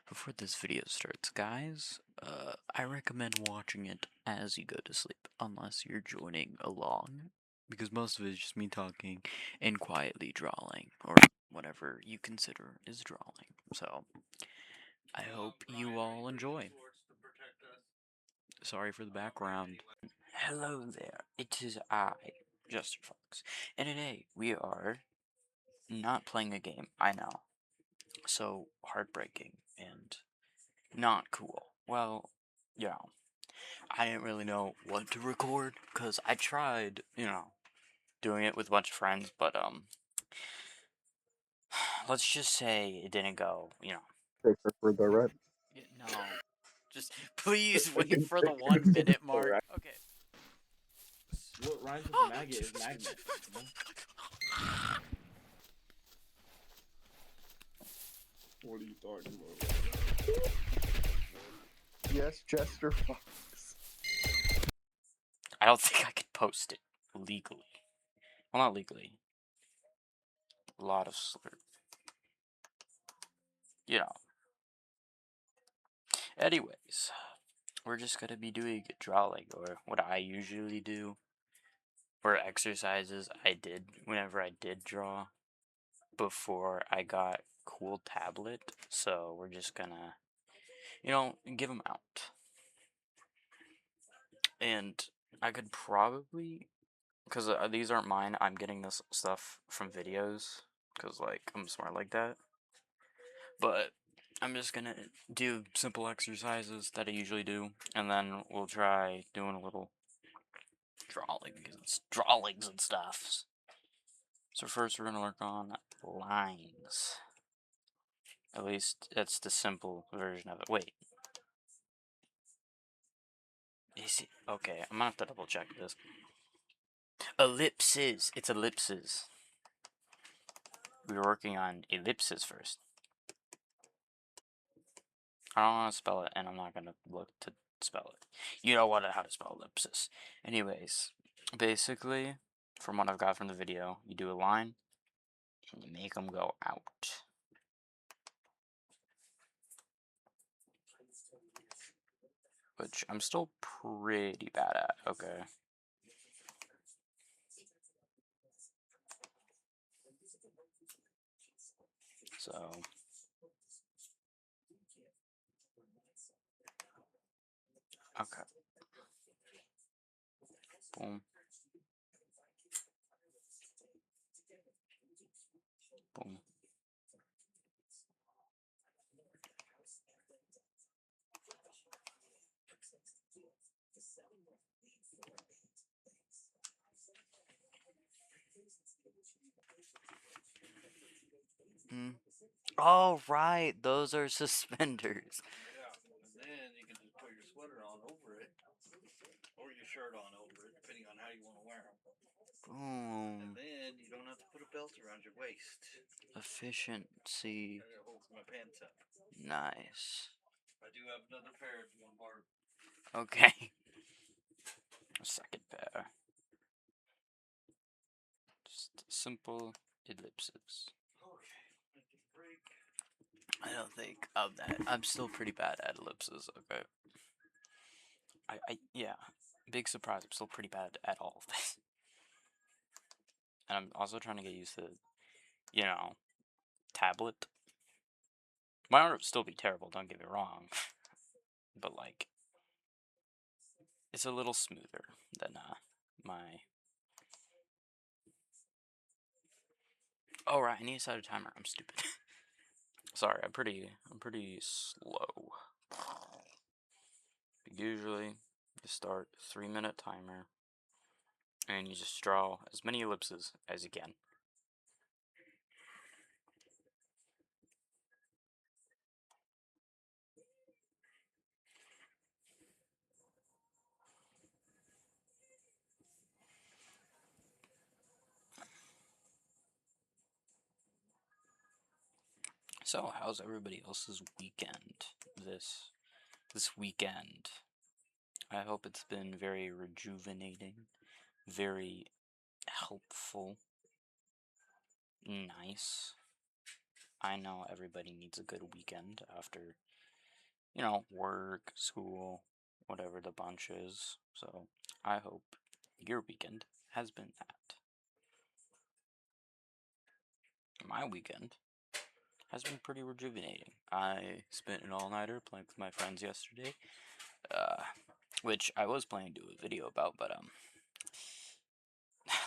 Before this video starts, guys, I recommend watching it as you go to sleep, unless you're joining along, because most of it is just me talking and quietly drawing, or whatever you consider is drawing. So, I hope you all enjoy. Sorry for the background. Hello there, it is I, Jester-fox, and today we are not playing a game, I know. So heartbreaking and not cool. Well, I didn't really know what to record because I tried, doing it with a bunch of friends, but let's just say it didn't go, Taker for the red. No, just please wait Chicken for the 1 minute mark. correct. Okay. What rhymes with maggot is magnet, you know? What are you talking about? Yes, Jester-fox. I don't think I could post it legally. Well, not legally. A lot of slur. Anyways, we're just gonna be doing drawing, or what I usually do, or exercises I did whenever I did draw before I got cool tablet. So we're just gonna, give them out. And I could probably, because these aren't mine, I'm getting this stuff from videos, because, like, I'm smart like that. But I'm just gonna do simple exercises that I usually do, and then we'll try doing a little drawings and stuff. So first we're gonna work on lines. At least that's the simple version of it. Wait. Is it? Okay, I'm gonna have to double check this. Ellipses. It's ellipses. We were working on ellipses first. I don't want to spell it, and I'm not gonna look to spell it. You know how to spell ellipsis. Anyways, basically, from what I've got from the video, you do a line, and you make them go out. Which I'm still pretty bad at. Okay. So. Okay. Boom. Boom. Oh, right. Those are suspenders. Yeah, and then you can just put your sweater on over it, or your shirt on over it, depending on how you want to wear them. Boom. And then you don't have to put a belt around your waist. Efficiency. And it holds my pants up. Nice. I do have another pair if you want to borrow. Okay. A second pair. Just simple ellipses. Okay, break. I don't think of that. I'm still pretty bad at ellipses, okay? Yeah. Big surprise, I'm still pretty bad at all of this. And I'm also trying to get used to, tablet. My art would still be terrible, don't get me wrong. But, like, it's a little smoother than, my... Oh, right, I need to set a timer. I'm stupid. Sorry, I'm pretty slow. Usually, you start 3-minute timer, and you just draw as many ellipses as you can. So, how's everybody else's weekend this weekend? I hope it's been very rejuvenating, very helpful, nice. I know everybody needs a good weekend after, you know, work, school, whatever the bunch is. So I hope your weekend has been that. My weekend has been pretty rejuvenating. I spent an all-nighter playing with my friends yesterday, uh, which I was planning to do a video about, but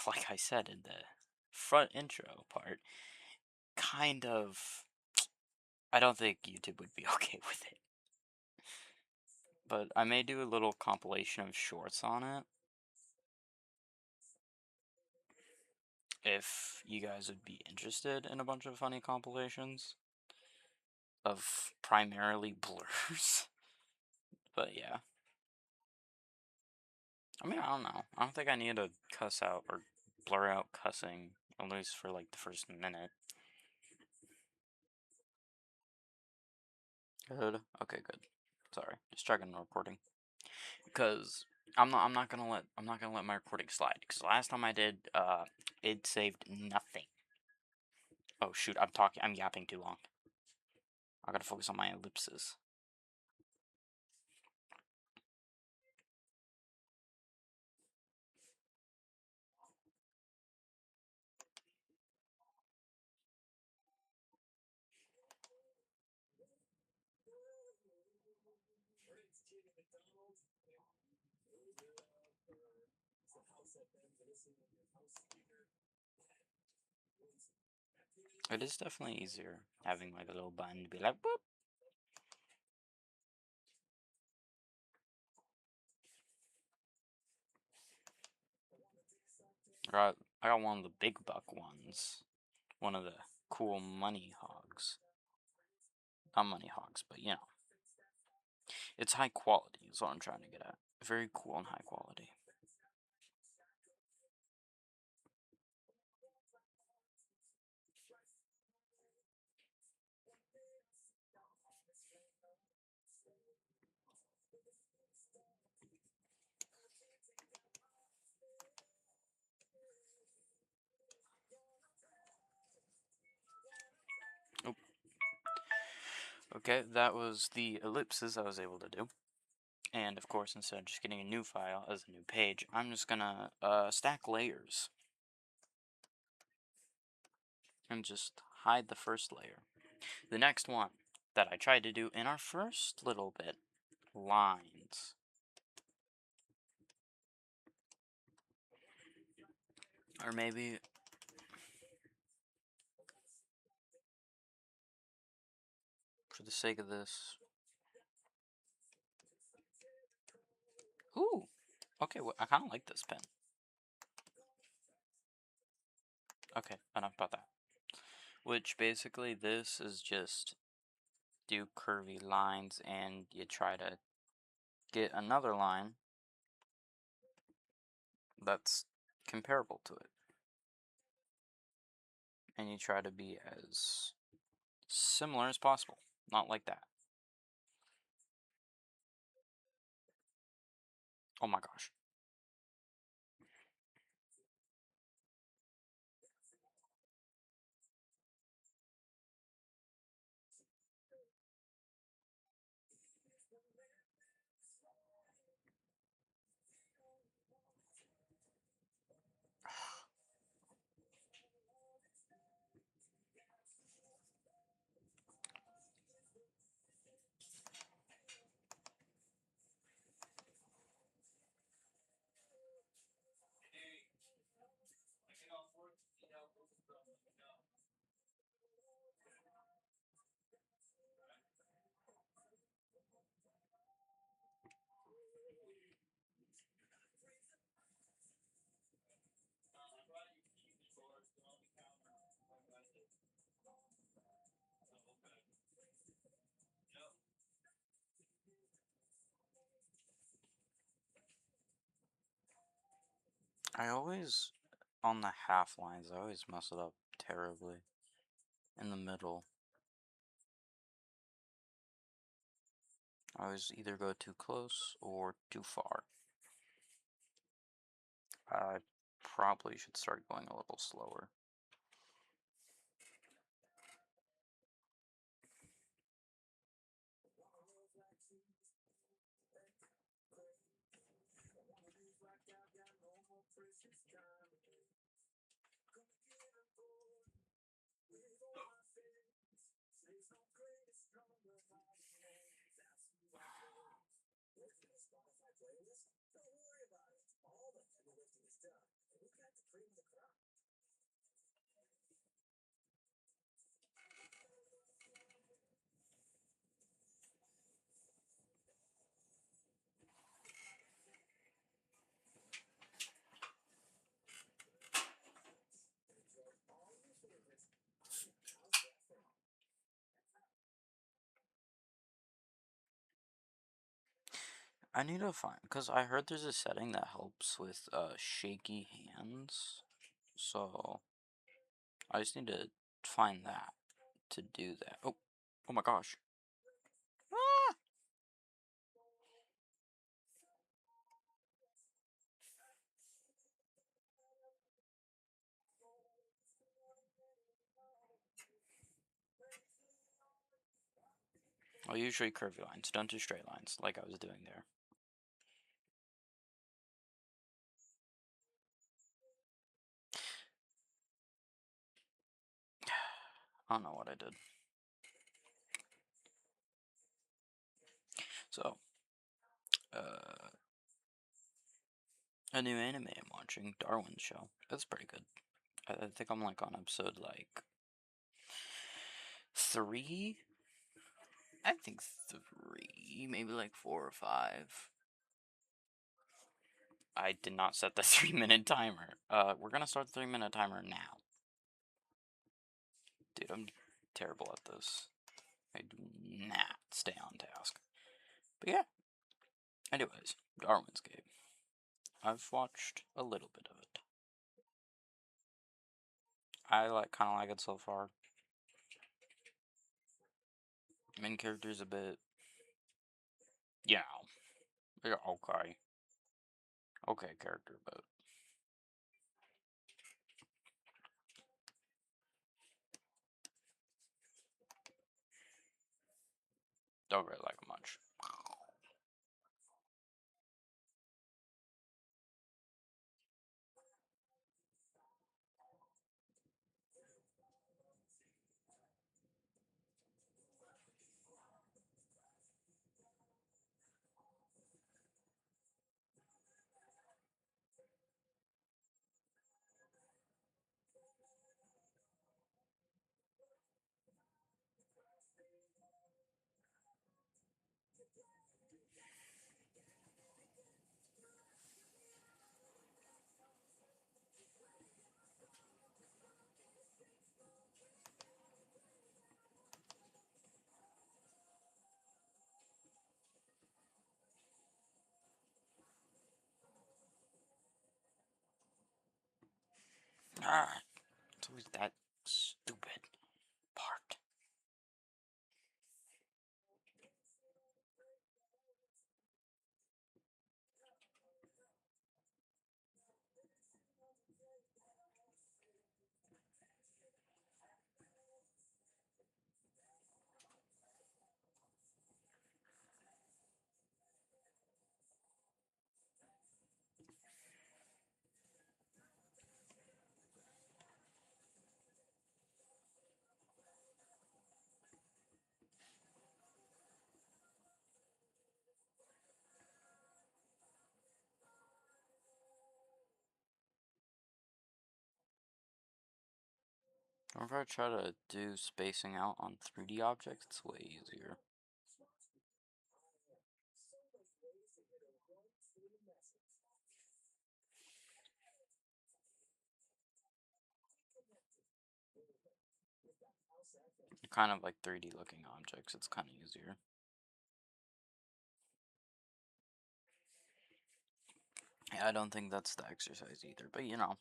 like I said in the front intro part, kind of, I don't think YouTube would be okay with it. But I may do a little compilation of shorts on it, if you guys would be interested in a bunch of funny compilations of primarily blurs. But yeah. I mean, I don't know. I don't think I need to cuss out or blur out cussing, at least for like the first minute. Good. Okay, good. Sorry, just checking the recording. Because I'm not gonna let my recording slide. Because last time I did, it saved nothing. Oh shoot, I'm yapping too long. I gotta focus on my ellipses. It is definitely easier having like a little button to be like, boop. I got one of the big buck ones. One of the cool money hogs. Not money hogs, but you know. It's high quality, is what I'm trying to get at. Very cool and high quality. Oh. Okay, that was the ellipses I was able to do. And of course, instead of just getting a new file as a new page, I'm just gonna stack layers. And just hide the first layer. The next one that I tried to do in our first little bit, lines. Or maybe for the sake of this. Ooh, okay, well, I kind of like this pen. Okay, enough about that. Which basically this is just do curvy lines and you try to get another line that's comparable to it. And you try to be as similar as possible. Not like that. Oh my gosh. I always, on the half lines, I always mess it up terribly. In the middle. I always either go too close or too far. I probably should start going a little slower. I need to find, because I heard there's a setting that helps with shaky hands, so I just need to find that to do that. Oh, oh my gosh. Ah! I'll usually curvy lines, don't do straight lines like I was doing there. I don't know what I did. So, a new anime I'm watching, Darwin's Show. That's pretty good. I think I'm like on episode like 3. I think 3, maybe like 4 or 5. I did not set the 3-minute timer. We're gonna start the 3-minute timer now. Dude, I'm terrible at this. I do not stay on task. But yeah. Anyways, Darwin's Game. I've watched a little bit of it. I kind of like it so far. Main character's a bit, yeah, okay, okay character, but don't really like him much. Ah, it's always that stupid part. Whenever I try to do spacing out on 3D objects, it's way easier. Kind of like 3D looking objects, it's kind of easier. Yeah, I don't think that's the exercise either, but you know.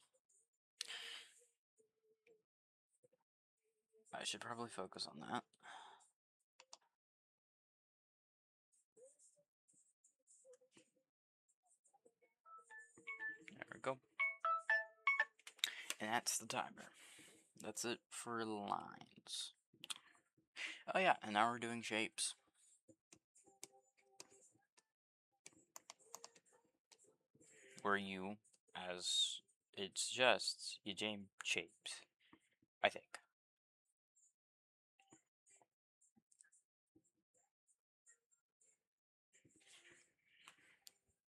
I should probably focus on that. There we go. And that's the timer. That's it for lines. Oh yeah, and now we're doing shapes. where you, as it suggests, you jam shapes. I think.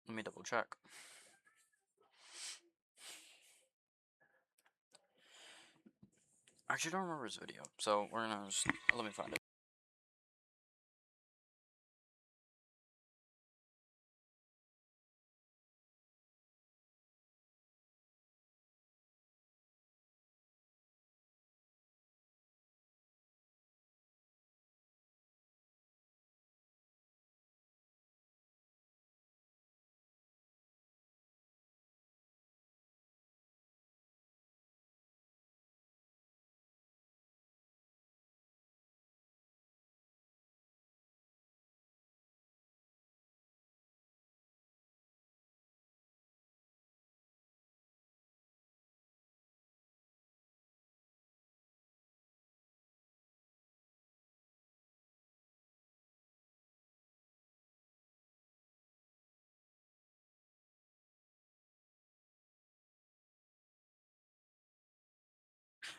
Let me double check. I actually don't remember his video, so we're gonna just, let me find it.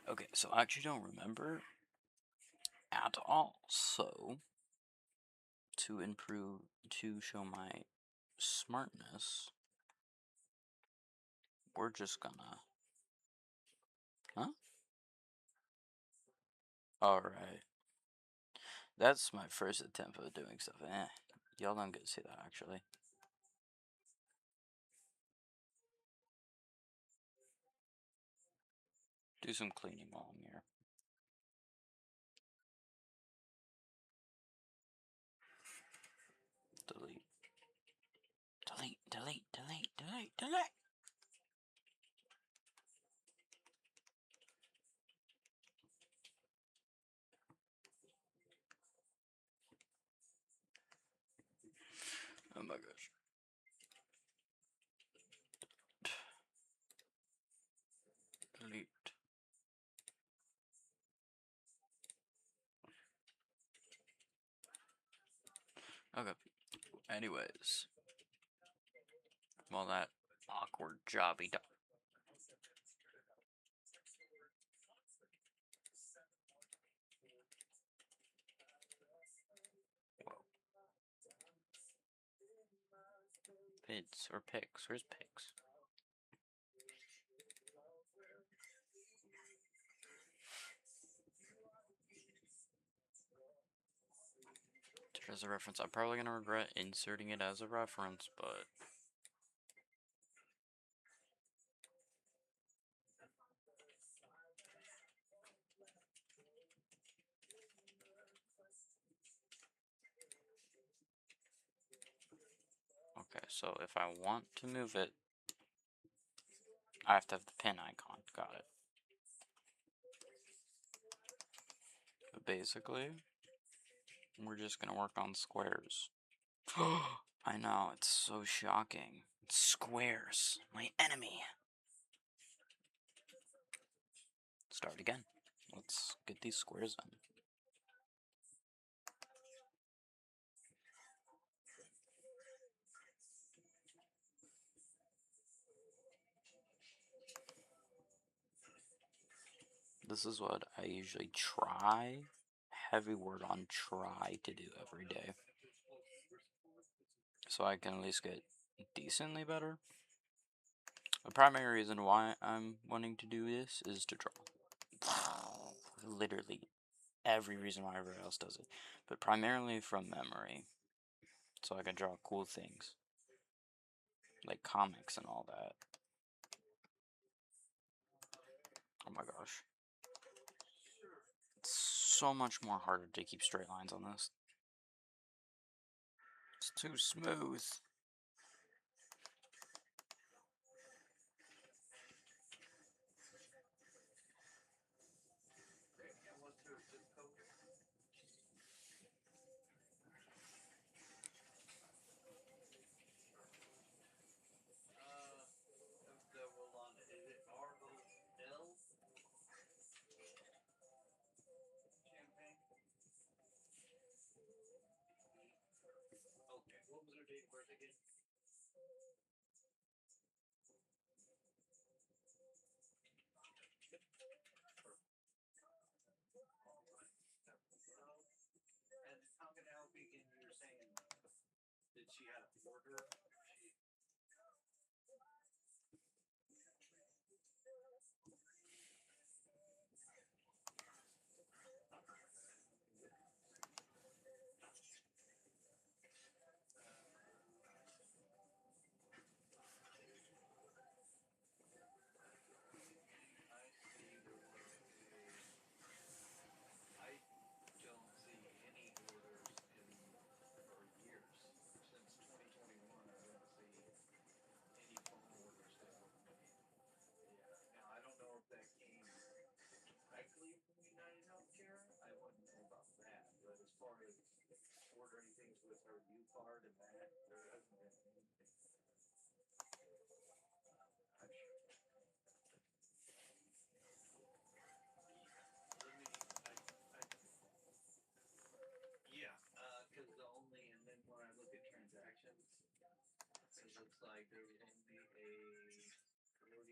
Okay, so I actually don't remember at all. So, to improve, to show my smartness, we're just gonna, huh? Alright. That's my first attempt at doing stuff. Y'all don't get to see that, actually. Do some cleaning while I'm here. Delete. Delete, delete, delete, delete, delete! Oh my gosh. Delete. Okay. Anyways. Well, that awkward jobby dog. Vids or pics. Where's pics? As a reference, I'm probably gonna regret inserting it as a reference, but okay. So if I want to move it, I have to have the pin icon. Got it. But basically, we're just gonna work on squares. I know, it's so shocking. Squares, my enemy. Start again. Let's get these squares in. This is what I usually try, heavy word on try, to do every day. So I can at least get decently better. The primary reason why I'm wanting to do this is to draw. Literally every reason why everyone else does it. But primarily from memory. So I can draw cool things. Like comics and all that. Oh my gosh. It's so much more harder to keep straight lines on this. It's too smooth. Okay, what was her date of birth again? Did she have to order? She I see there was I don't see any orders for years. Since 2021, I don't see any phone orders that were made. Yeah. Now, I don't know if that came directly from United Healthcare. I wouldn't know about that. But as far as ordering things with her U card and that, there hasn't been anything. I'm sure. Let me, yeah, because the only, and then when I look at transactions, it looks like there was only a $45.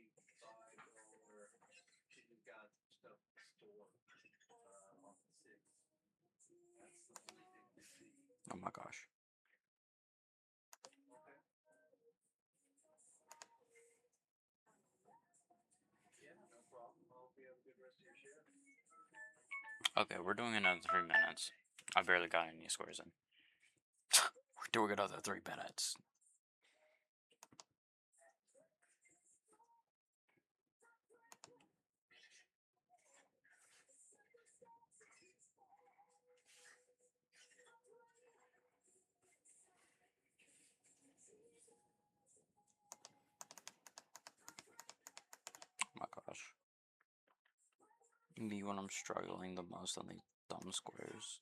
She just got stuff stored on the 6th. That's the only thing I see. Oh my gosh. Okay. Yeah, no problem. I hope you have a good rest of your shift. Okay, we're doing another 3 minutes. I barely got any scores in. We're doing another 3 minutes. Oh my gosh. Me when I'm struggling the most on these dumb squares.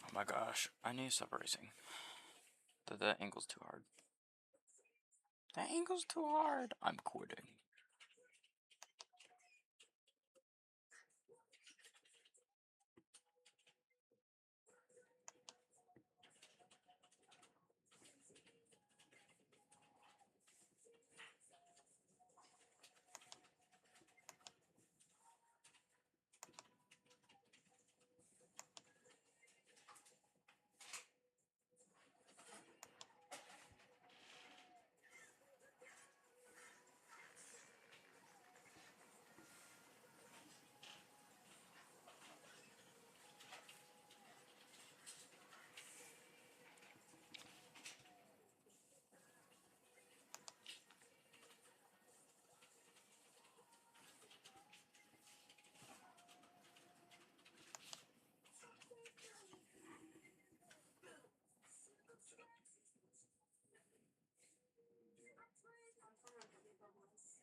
Oh my gosh, I need to stop racing. That angle's too hard. That angle's too hard. I'm quitting.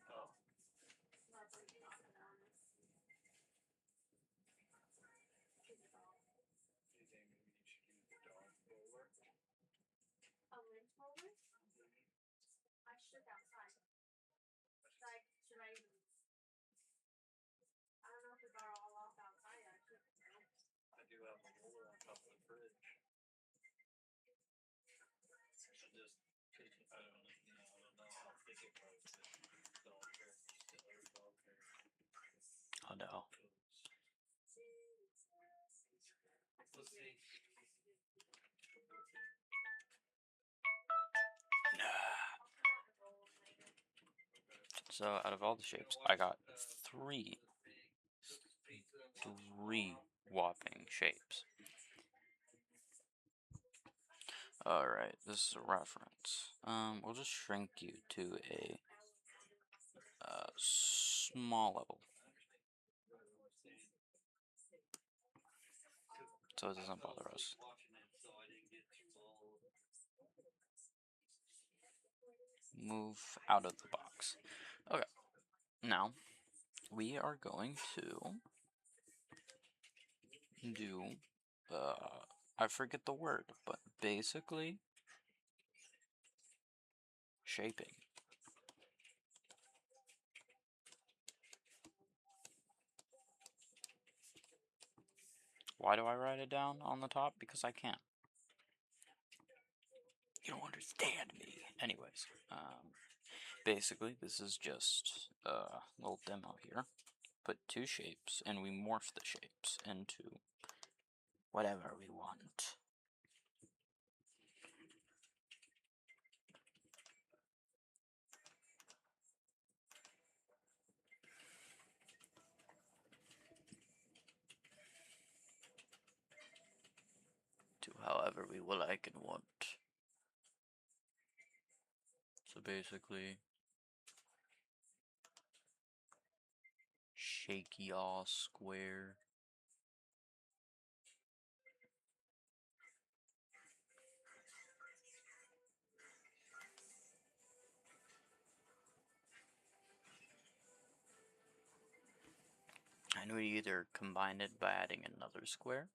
Oh. Do you think maybe you should use the dog roller? I do have a roller on top of the fridge. I just, I don't know, I don't know how thick it was. Dog hair, still dog hair. Oh no. Let's see. So out of all the shapes, I got three whopping shapes. Alright, this is a reference. We'll just shrink you to a small level. So it doesn't bother us. move out of the box. Okay, now we are going to do, I forget the word, but basically shaping. Why do I write it down on the top? Because I can't. You don't understand me. Anyways, basically this is just a little demo here. Put two shapes and we morph the shapes into whatever we want. To however we will like and want. So basically, shaky all square. And we either combine it by adding another square,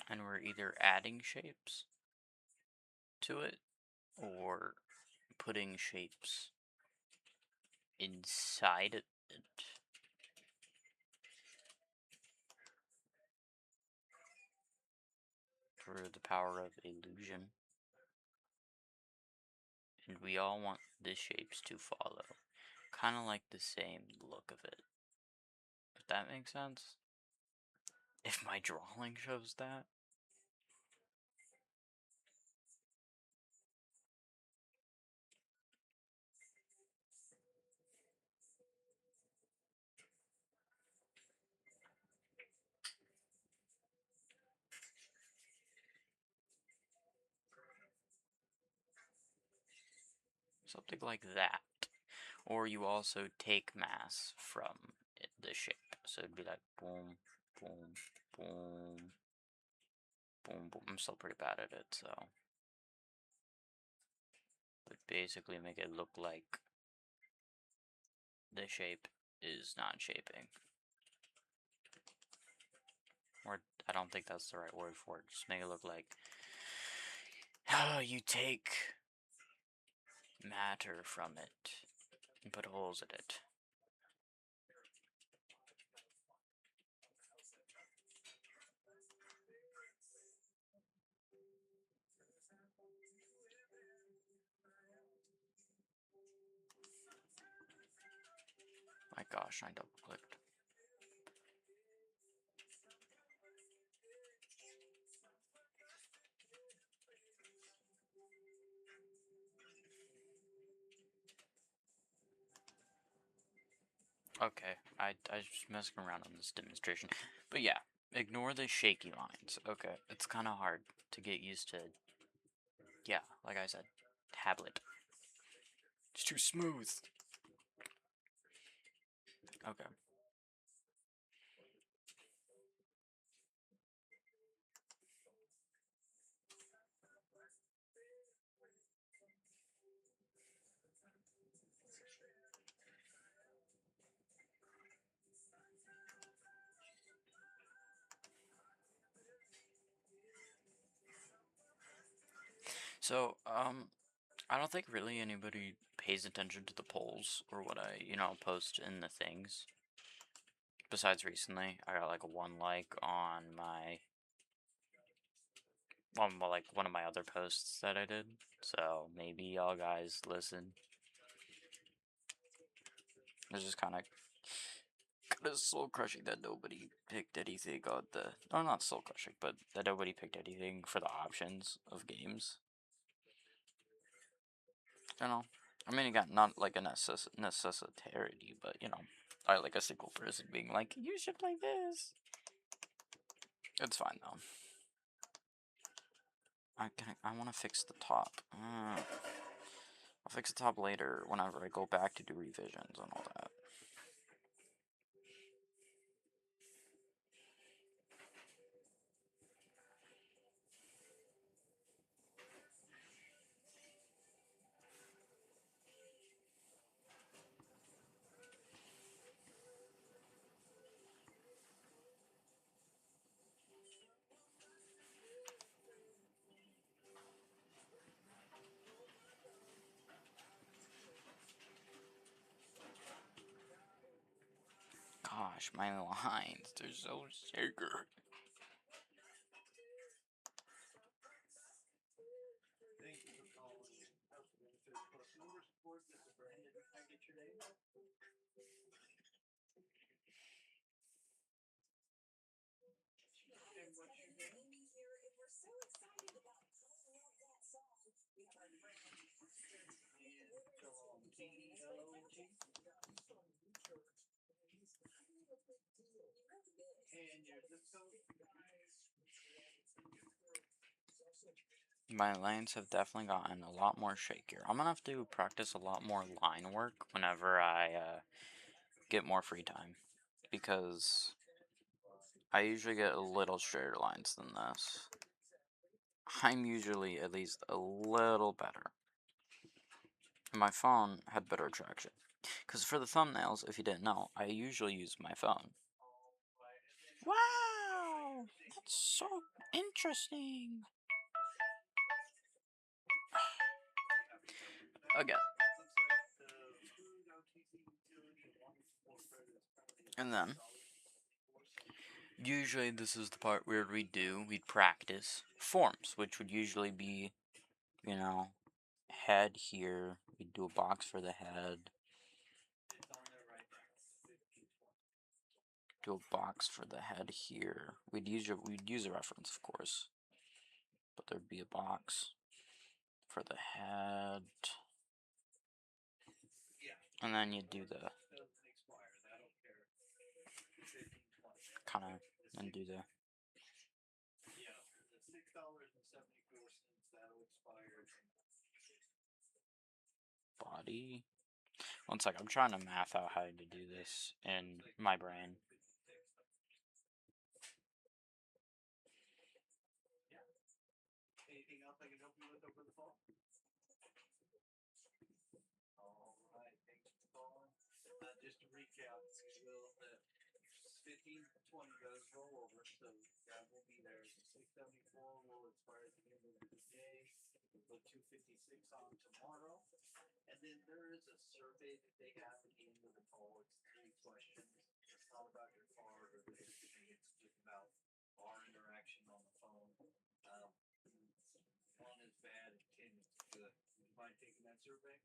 and we're either adding shapes to it or putting shapes inside it through the power of illusion. And we all want the shapes to follow. Kind of like the same look of it. If that makes sense? If my drawing shows that. Something like that. Or you also take mass from the shape. So it'd be like boom, boom, boom, boom, boom. I'm still pretty bad at it, so. But basically make it look like the shape is not shaping. Or I don't think that's the right word for it. Just make it look like you take matter from it and put holes in it. My gosh, I double clicked. Okay, I was just messing around on this demonstration. But yeah, ignore the shaky lines. Okay, it's kind of hard to get used to. Yeah, like I said, tablet. It's too smooth. Okay. So, I don't think really anybody pays attention to the polls or what I, post in the things. Besides recently, I got like a 1 like on my, well, like one of my other posts that I did. So maybe y'all guys listen. It's just kind of soul crushing that nobody picked anything on the, or not soul crushing, but that nobody picked anything for the options of games. I mean, it got not like a necessitarity, but I like a single person being like, you should play this. It's fine though. I want to fix the top. I'll fix the top later whenever I go back to do revisions and all that. Gosh, my lines, they're so sugar. Thank you for calling Health Benefit Plus Member Support. This is Brandon. Can I get your name? And what's your name? T-E-L-O-G. And your zip code? My lines have definitely gotten a lot more shakier. I'm gonna have to practice a lot more line work whenever I get more free time, because I usually get a little straighter lines than this. I'm usually at least a little better. And my phone had better traction. Because for the thumbnails, if you didn't know, I usually use my phone. Wow! That's so interesting! Again. And then, usually this is the part where we'd practice forms, which would usually be, you know, head here. We'd do a box for the head. Do a box for the head here. We'd use a reference, of course, but there'd be a box for the head, and then you'd do the kind of and do the body. One sec, I'm trying to math out how to do this in my brain. Anything else I can help you with over the phone? All right, thanks for calling. Just to recap, will the 15 to 20 does roll over, so that will be there. The 674 will expire at the end of the day. We'll put 256 on tomorrow. And then there is a survey that they have at the end of the call. It's 3 questions. It's not about your card or anything. It's just about our interaction on the phone. 1 is bad and 10 is good. Would you mind taking that survey?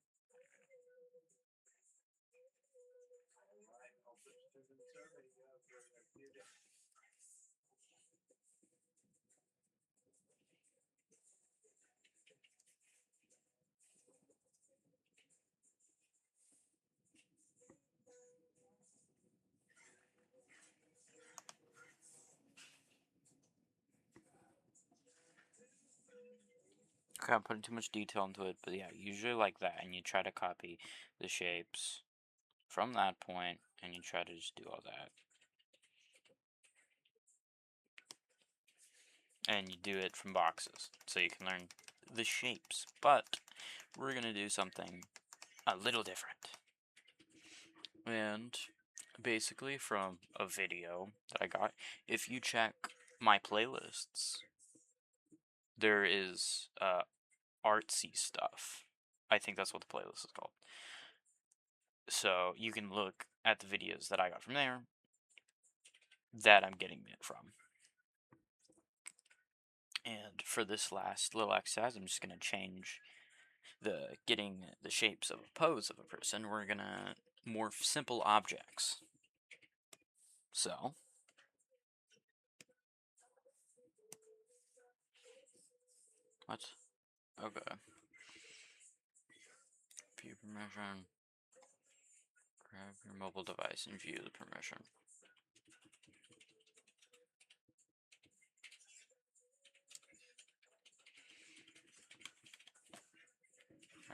Alright, I'll put you through the survey. You have a very nice day. Okay, I'm putting too much detail into it, but yeah, usually like that, and you try to copy the shapes from that point, and you try to just do all that. And you do it from boxes, so you can learn the shapes. But we're gonna do something a little different. And basically from a video that I got, if you check my playlists, there is artsy stuff. I think that's what the playlist is called. So you can look at the videos that I got from there that I'm getting it from. And for this last little exercise, I'm just going to change the getting the shapes of a pose of a person. We're going to morph simple objects. So, what? Okay. View permission. Grab your mobile device and view the permission.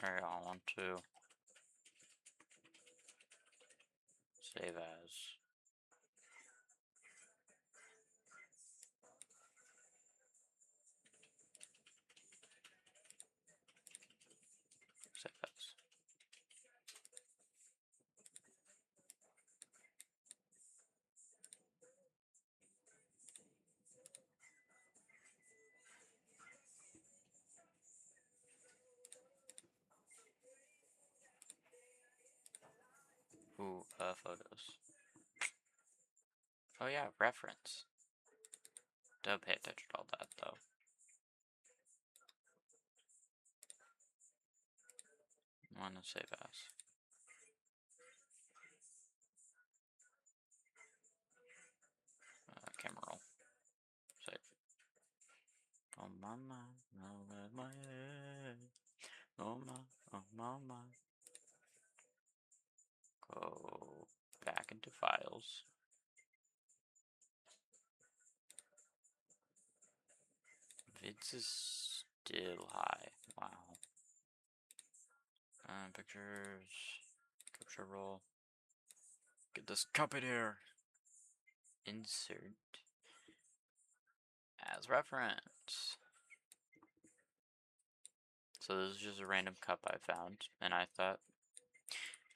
Alright, I want to save as. Save as. Ooh, photos. Oh yeah, reference. Don't pay attention to all that though. I want to save as. Camera roll. Save. Oh mama, no let my head. Oh mama. Go back into files. Vids is still high. Wow. Pictures. Capture roll. Get this cup in here. Insert as reference. So this is just a random cup I found, and I thought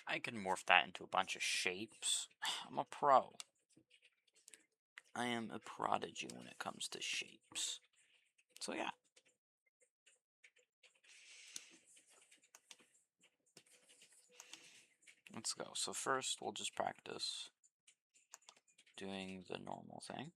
I can morph that into a bunch of shapes. I'm a pro. I am a prodigy when it comes to shapes. So yeah. Let's go. So first we'll just practice doing the normal thing.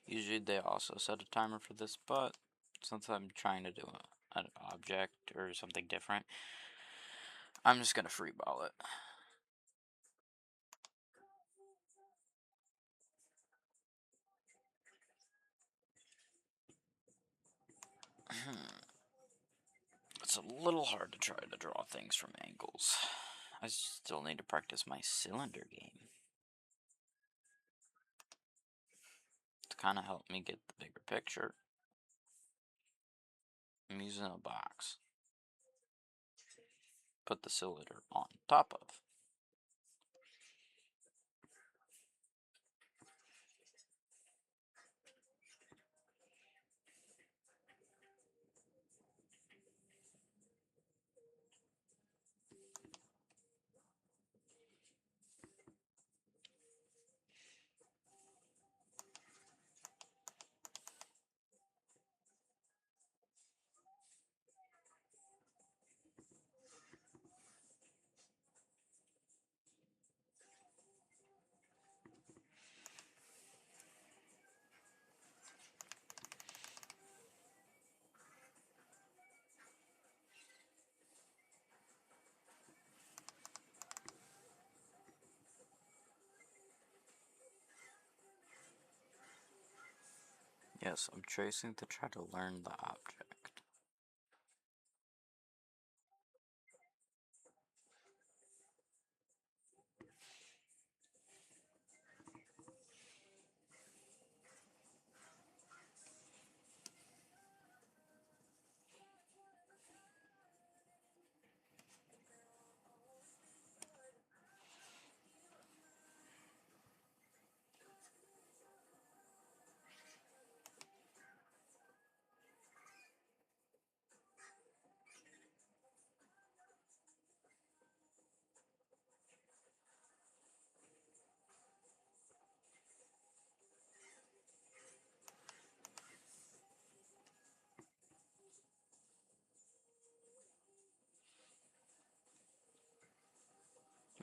Usually they also set a timer for this, but since I'm trying to do an object or something different, I'm just gonna freeball it. It's a little hard to try to draw things from angles. I still need to practice my cylinder game to kind of help me get the bigger picture. I'm using a box. Put the cylinder on top of. Yes, I'm tracing to try to learn the object.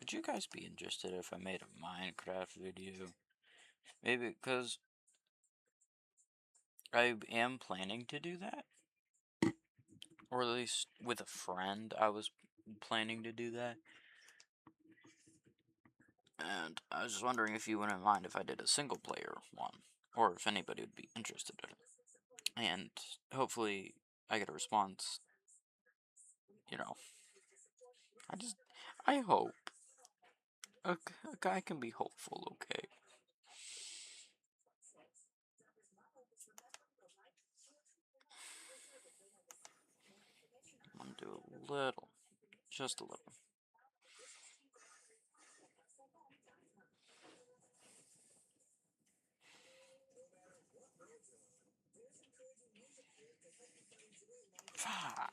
would you guys be interested if I made a Minecraft video? Maybe because I am planning to do that, or at least with a friend. I was planning to do that, and I was just wondering if you wouldn't mind if I did a single player one, or if anybody would be interested in it. And hopefully, I get a response. You know, I hope a guy can be hopeful. Okay. I'm gonna do a little, just a little. Fuck.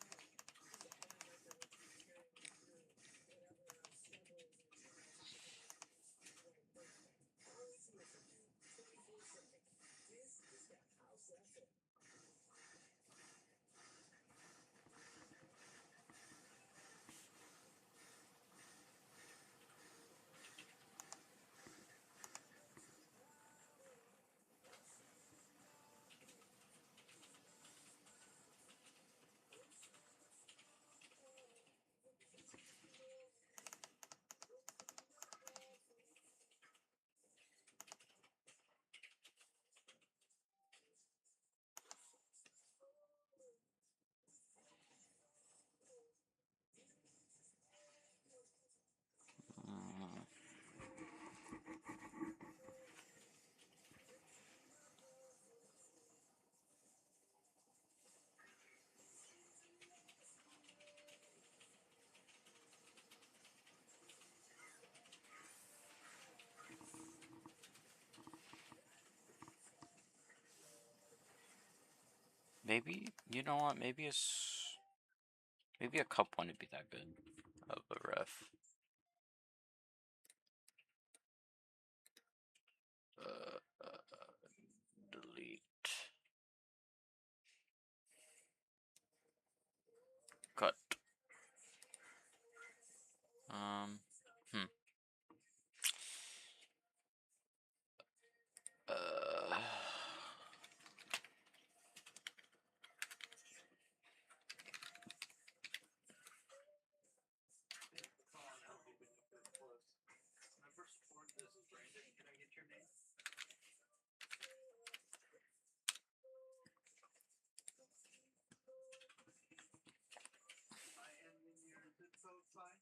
Mm, maybe you know what? Maybe a cup wouldn't be that good of a ref. Delete. Cut. Hmm. Uh. When I first reported this as Brandon, can I get your name? I am in your zip code fine.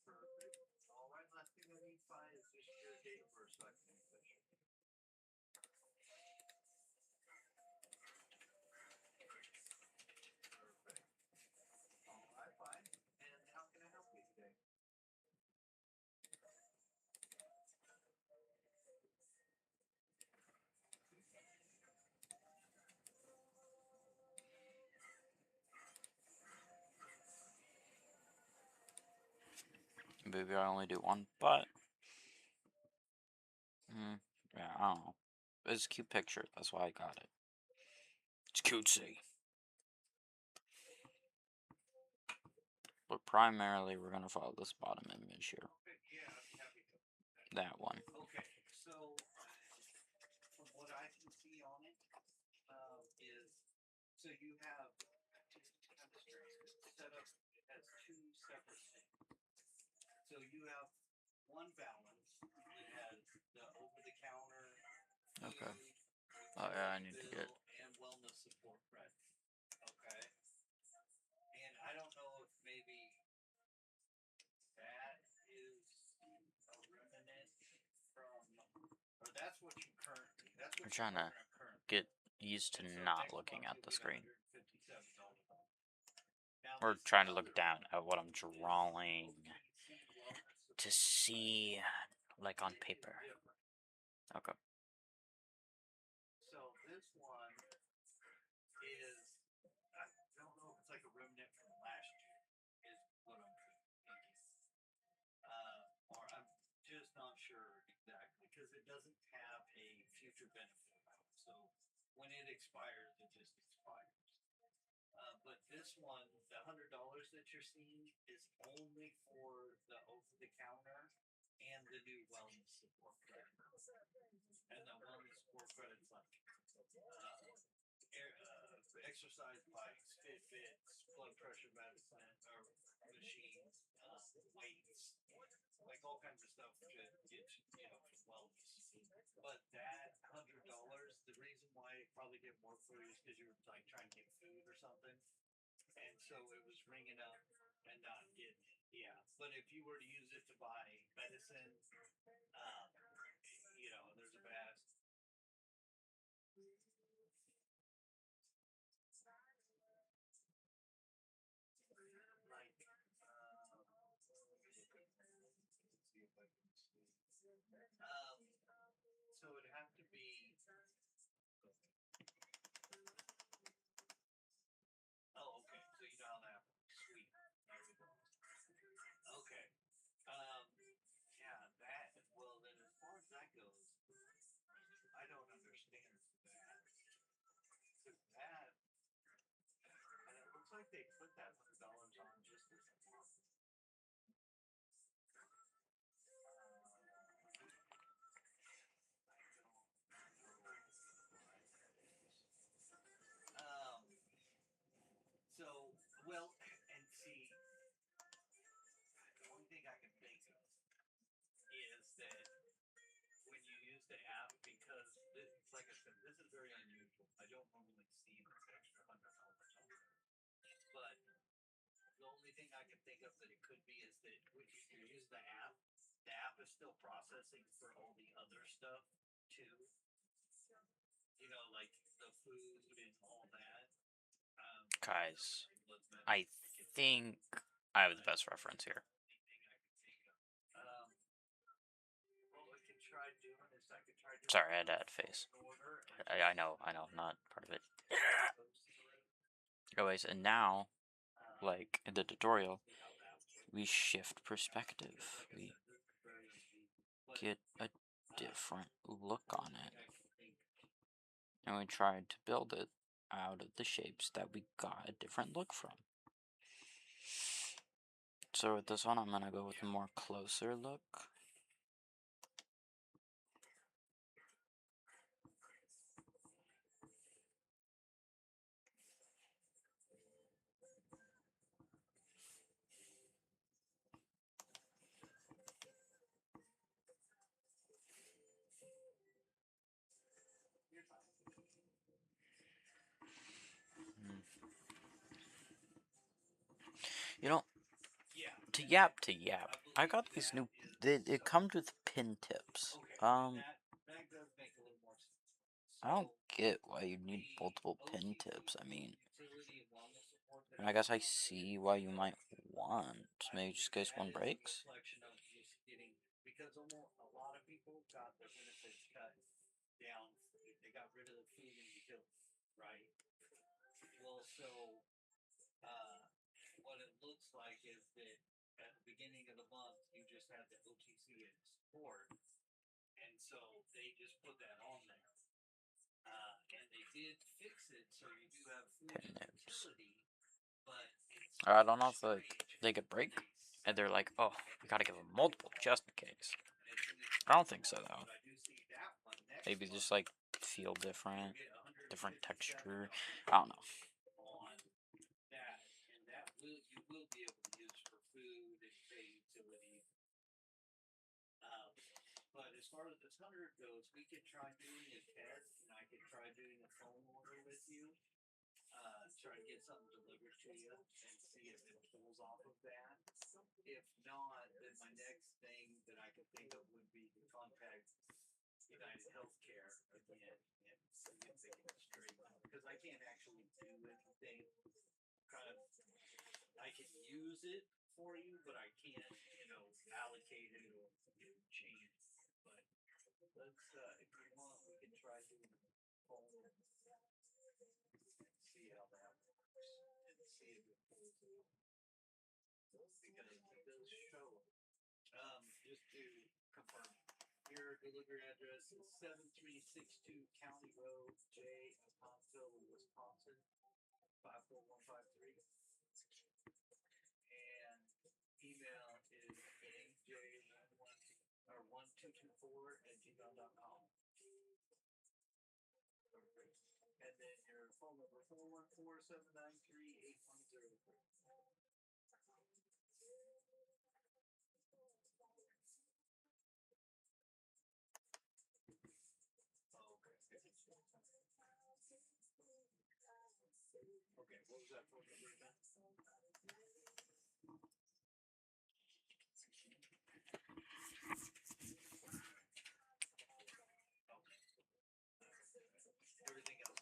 Perfect. All right, last thing I need to find is just your date of birth so I can make sure. Perfect. All right, fine. And how can I help you today? Maybe I only do one, but yeah, I don't know. It's a cute picture. That's why I got it. It's cutesy. But primarily, we're gonna follow this bottom image here. Okay, yeah, I'd be happy to. That one. Okay, so from what I can see on it, is so you have kind of strange set up as two separate things. So you have one balance that has the over-the-counter Okay. food, Oh yeah, I need to get. bill, and wellness support credit. Okay, and I don't know if maybe that is a remnant from, or that's what you currently. That's what I'm your trying to program currently. get used to And so not next looking month at you'll the get screen. $157. Now Or this trying to look other down one at what I'm is drawing OTC wellness to support. see, like on paper. Different. Okay. So this one is, I don't know if it's like a remnant from last year, is what I'm thinking. Or I'm just not sure exactly because it doesn't have a future benefit. So when it expires, it just expires. expires. But this one, the $100 that you're seeing, is only for the over the counter and the new wellness support credit. And the wellness support credit's like exercise bikes, Fitbits, blood pressure medicine or machines, weights, like all kinds of stuff to get for wellness. But that $100, the reason why it probably didn't work for you is because you were like trying to get food or something, and so it was ringing up and not getting it. Yeah, but if you were to use it to buy medicine, um, there's a vast like see if I can see. So it'd have to be. Oh, okay. So you know how that works. Sweet. There we go. Okay. Um, yeah, that. Well, then as far as that goes, I don't understand that. Because that, and it looks like they put that $100 on just this month. Um, so, well, and see, the only thing I can think of is that when you use the app, because this, like I said, this is very unusual. I don't normally see this extra $100 on there. But the only thing I can think of that it could be is that when you use the app is still processing for all the other stuff too. Like the food and all that. Guys, I think I have the best reference here. What we could try doing is I could try doing Sorry, I had that face. I know, not part of it. Anyways, and now, like in the tutorial, we shift perspective. We get a different look on it. And we tried to build it out of the shapes that we got a different look from. So with this one, I'm going to go with a more closer look. You know, to yap, I got these new. It comes with pin tips. I don't get why you need multiple pin tips. I mean, and I guess I see why you might want. Maybe just in case one breaks. Because almost a lot of people got their benefits cut down. They got rid of the food and utilities, right? Well, so what it looks like is that at the beginning of the month, you just had the OTC and support, and so they just put that on there. And they did fix it so you do have food and utility, but I don't know if they could break, and they're like, oh, we gotta give them multiple just in case. I don't think so though. Maybe just like feel different texture. I don't know. And that you will be able to use for food and pay utility. But as far as this 100 goes, we could try doing a test, and I could try doing a phone order with you. Try to get something delivered to you and see if it pulls off of that. If not, then my next thing that I could think of would be to contact United Healthcare again and see if they can straighten out, because I can't actually do anything. I can use it for you, but I can't, allocate it or change it. But let's, if you want, we can try doing phone and see how that works and see if it pulls off. Because it does show. Just to confirm, your delivery address is 7362 County Road, J, Aponto, Wisconsin. 54153. And email is nj1224@gmail.com. And then your phone number 414-793-8103. Okay, what was that phone number again? Everything else.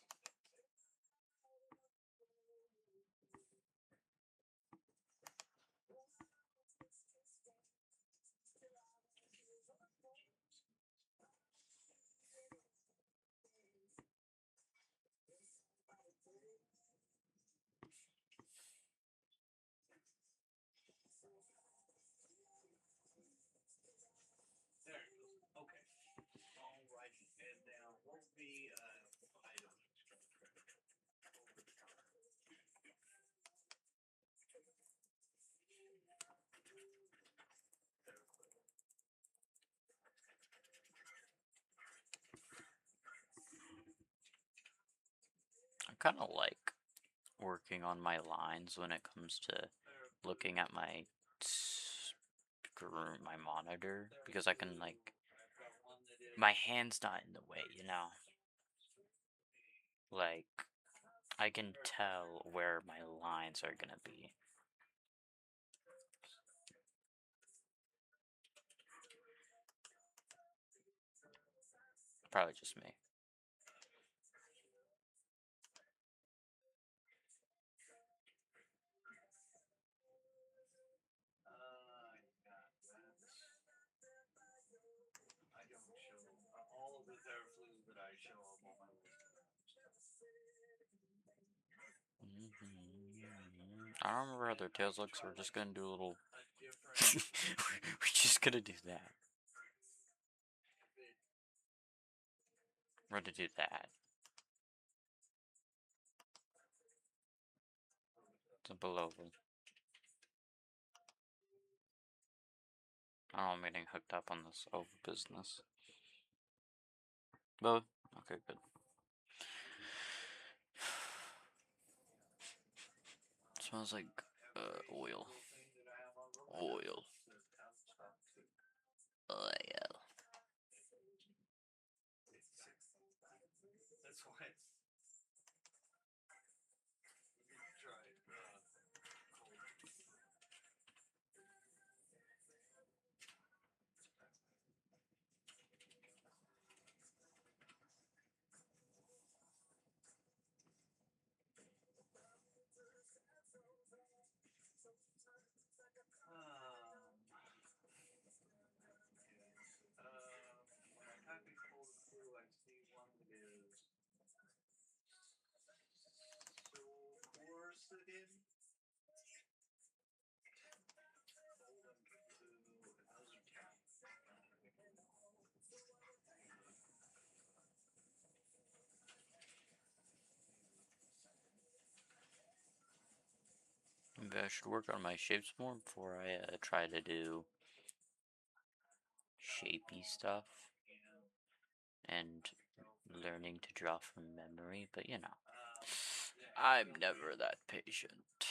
There it goes. Okay. All right. And now won't be item. I kind of like working on my lines when it comes to looking at my screen, my monitor, because I can like my hand's not in the way, you know. Like I can tell where my lines are gonna be. Probably just me. I don't show all of the Theraflu, but I show them on my list. I don't remember how their tails look, so we're just gonna do a little. A different. We're just gonna do that. We're gonna do that. Simple over. I don't know, I'm getting hooked up on this over business. Both? Okay, good. Smells like oil. Oil. Oil. That's why it's. Try it. When I type in cold and flu, I see one that is quercetin. Cold and flu, and those are cats. Maybe I should work on my shapes more before I try to do shapey stuff and learning to draw from memory, but you know, I'm never that patient.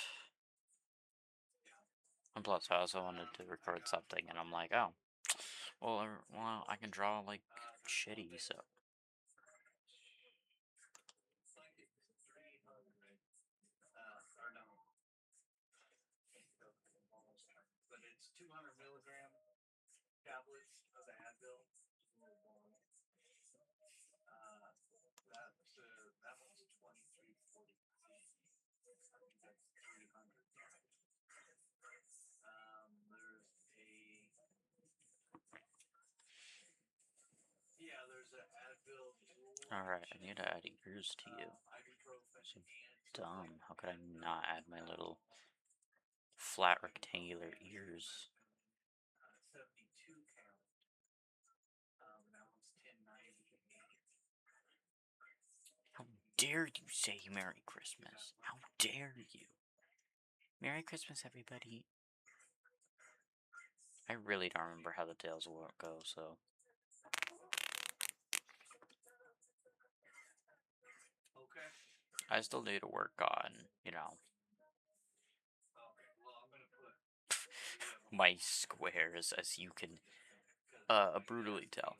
And plus, I also wanted to record something, and I'm like, oh, well, I can draw like shitty, so. Or no. But it's 200 milligram tablets of Advil. That one's 2340. I think that's 300. There's an Advil. Alright, I need to add ears to you. So dumb. How could I not add my little flat rectangular ears? 72 count. That one's 1090. dare you say Merry Christmas? How dare you? Merry Christmas, everybody. I really don't remember how the tales will go, so. Okay. I still need to work on, Okay. Well, I'm gonna put my squares, as you can brutally tell.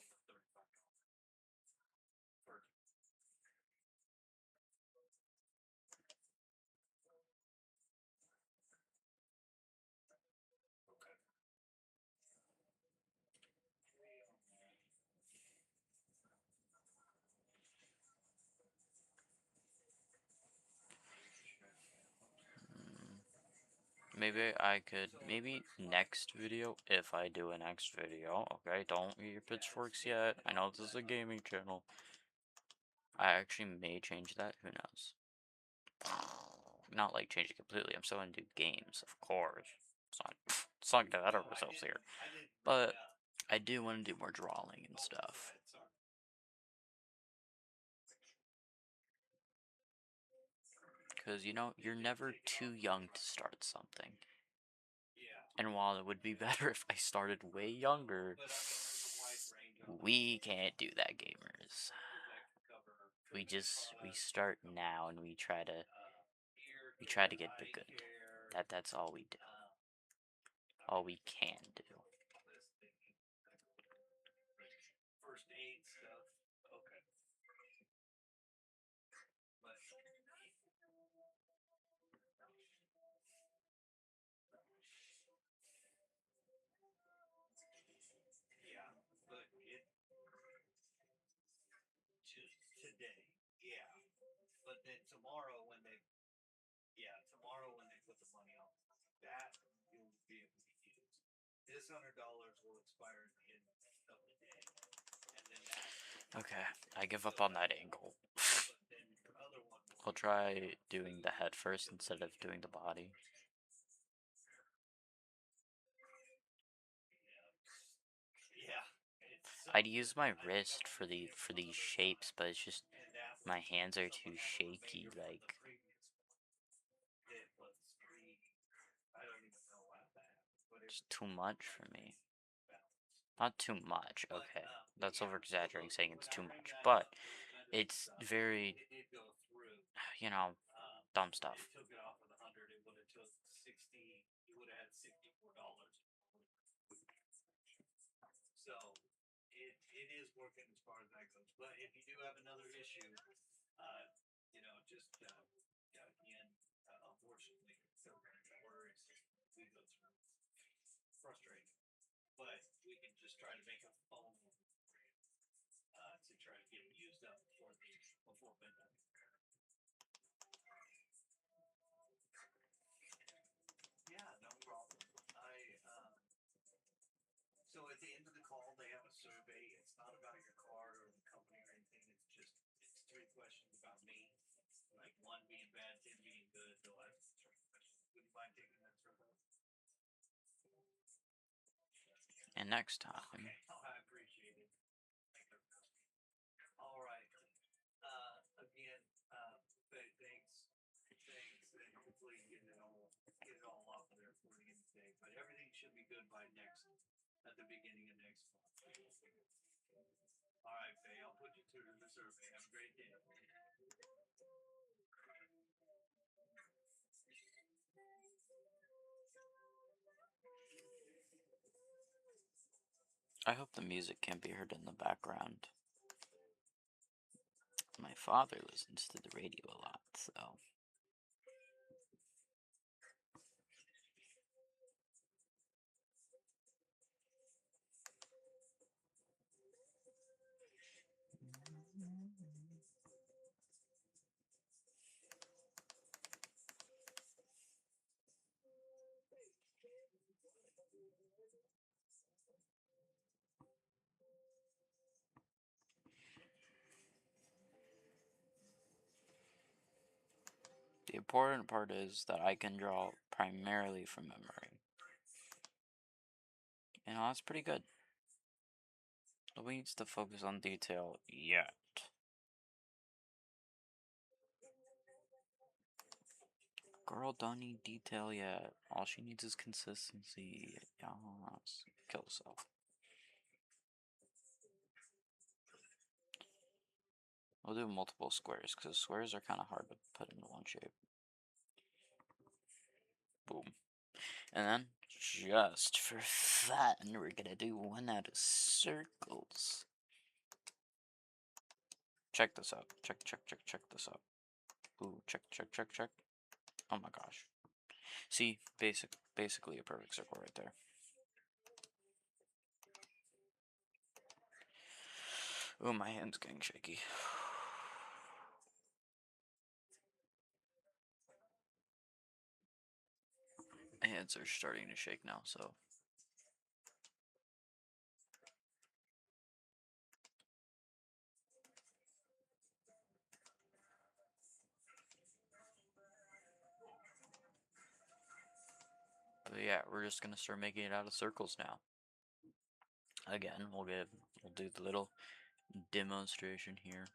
Maybe I could, maybe next video, if I do a next video, okay, don't get your pitchforks yet, I know this is a gaming channel, I actually may change that, who knows. Not like change it completely, I'm still into games, of course, it's not get out of ourselves here, but I do want to do more drawing and stuff. Because, you know, you're never too young to start something. And while it would be better if I started way younger, we can't do that, gamers. We start now and we try to get the good. That's all we do. All we can do. first aid stuff. Okay. But yeah, but it just today. Yeah. But then tomorrow when they put the money on that you'll be able to use. This $100 will expire at the end of the day. And then that Okay, I give up on that angle. but then your other one will I'll try doing the head first instead of doing the body. yeah. I'd use my wrist for these shapes, but it's just my hands are too shaky, like it was free. I don't even know why that, but it's too much for me. Not too much, okay. That's over exaggerating saying it's too much, but it's very, it did go through. you know, dumb stuff. It took it off of the 100. It would have took 60. You would have had $64. So it is working as far as that goes. But if you do have another issue, just again, unfortunately, so worries we go through frustrating. But we can just try to make a phone to try to get it used up before midnight. Yeah, no problem. So at the end of the call, they have a survey. It's not about your car or the company or anything. It's three questions about me. Like one being bad, 10 being good. They'll ask three questions. Would you mind taking that survey? And next time, Oh, I appreciate it. All right. Again, thanks, and hopefully get it all off of there for the end of the day. But everything should be good by at the beginning of next month. All right, Faye, I'll put you through the survey. Have a great day. I hope the music can be heard in the background. My father listens to the radio a lot, so. The important part is that I can draw primarily from memory. You know, that's pretty good. Nobody needs to focus on detail yet. Girl don't need detail yet. All she needs is consistency. Yes. Kill herself. We'll do multiple squares, because squares are kind of hard to put into one shape. Boom. And then, just for fun, we're gonna do one out of circles. Check this out. Check this out. Ooh, check. Oh my gosh. See, basically a perfect circle right there. Ooh, my hand's getting shaky. My hands are starting to shake now, so. But yeah, we're just gonna start making it out of circles now. Again, we'll do the little demonstration here.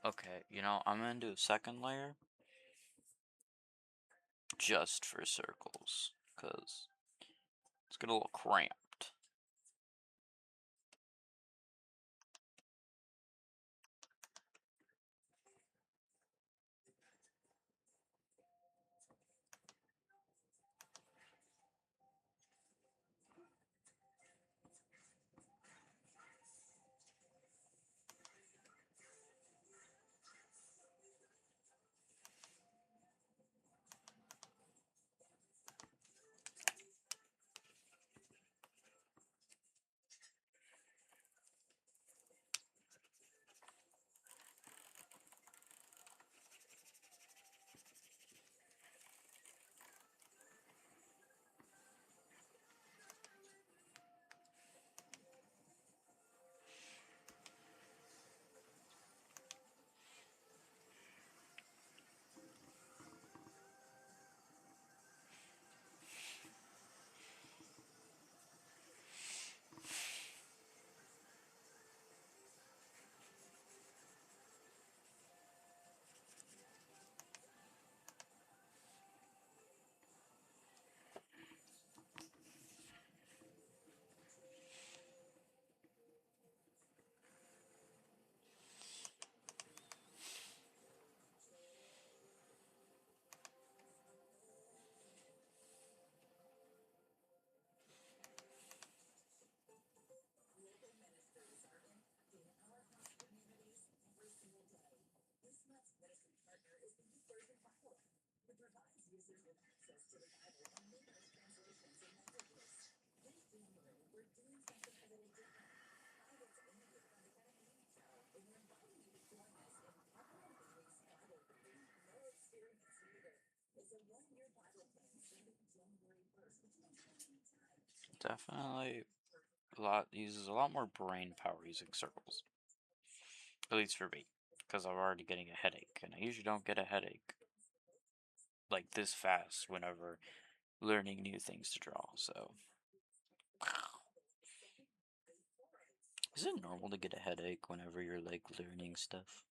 Okay, I'm gonna do a second layer just for circles, because it's getting a little cramped. Definitely uses a lot more brain power using circles. At least for me, because I'm already getting a headache, and I usually don't get a headache like this fast whenever learning new things to draw. So, is it normal to get a headache whenever you're like learning stuff,